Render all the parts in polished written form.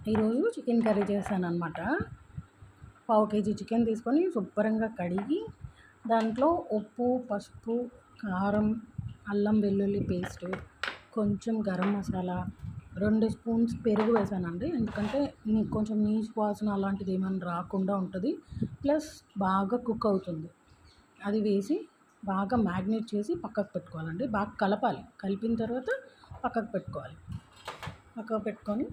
ఈరోజు chicken curry చేశాను అనమాట. పావు కేజీ చికెన్ తీసుకొని శుభ్రంగా కడిగి దాంట్లో ఉప్పు, పసుపు, కారం, అల్లం వెల్లుల్లి పేస్ట్, కొంచెం గరం మసాలా, 2 స్పూన్స్ పెరుగు వేసానండి. ఎందుకంటే కొంచెం నీచు వాసన అలాంటిది ఏమైనా రాకుండా ఉంటుంది. ప్లస్ బాగా కుక్ అవుతుంది. అది వేసి బాగా మ్యాగ్నేట్ చేసి పక్కకు పెట్టుకోవాలండి. బాగా కలపాలి. కలిపిన తర్వాత పక్కకు పెట్టుకోవాలి. పక్కకు పెట్టుకొని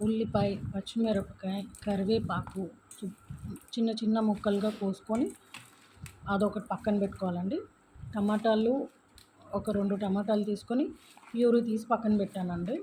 ఉల్లిపాయ, పచ్చిమిరపకాయ, కరివేపాకు చిన్న చిన్న ముక్కలుగా కోసుకొని అదొకటి పక్కన పెట్టుకోవాలండి. టమాటాలు ఒక 2 టమాటాలు తీసుకొని ప్యూరీ తీసి పక్కన పెట్టానండి.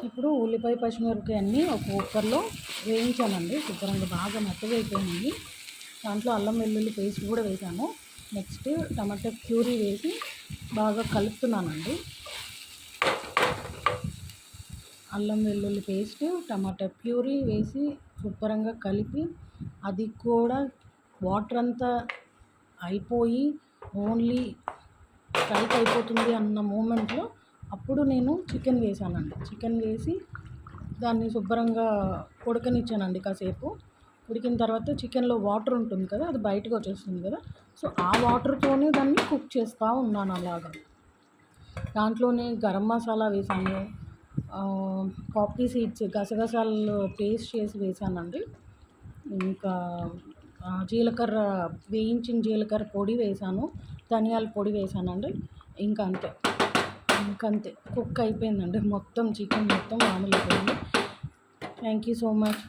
ఇప్పుడు ఉల్లిపాయ, పచ్చిమిరపకాయ అన్నీ ఒక కుక్కర్లో వేయించానండి. శుభ్రంగా బాగా మెత్తగా అయిపోయింది. దాంట్లో అల్లం వెల్లుల్లి పేస్ట్ కూడా వేసాను. నెక్స్ట్ టమాటా ప్యూరీ వేసి బాగా కలుపుతున్నానండి. అల్లం వెల్లుల్లి పేస్ట్, టమాటా ప్యూరీ వేసి శుభ్రంగా కలిపి అది కూడా వాటర్ అంతా అయిపోయి ఓన్లీ ఫ్రైకి అయిపోతుంది అన్న మూమెంట్లో అప్పుడు నేను చికెన్ వేసానండి. చికెన్ వేసి దాన్ని శుభ్రంగా ఉడకనిచ్చానండి కాసేపు. ఉడికిన తర్వాత చికెన్లో వాటర్ ఉంటుంది కదా, అది బయటకు వచ్చేస్తుంది కదా. సో ఆ వాటర్తోనే దాన్ని కుక్ చేస్తూ ఉన్నాను అలాగా. దాంట్లోనే గరం మసాలా వేసాను, పాపీ సీడ్స్, గసగసాలు పేస్ట్ చేసి వేసానండి. ఇంకా జీలకర్ర, వేయించిన జీలకర్ర పొడి వేసాను, ధనియాల పొడి వేసానండి. ఇంకంతే కుక్ అయిపోయిందండి. మొత్తం చికెన్ మొత్తం మామూలు అయిపోయింది. Thank you so much.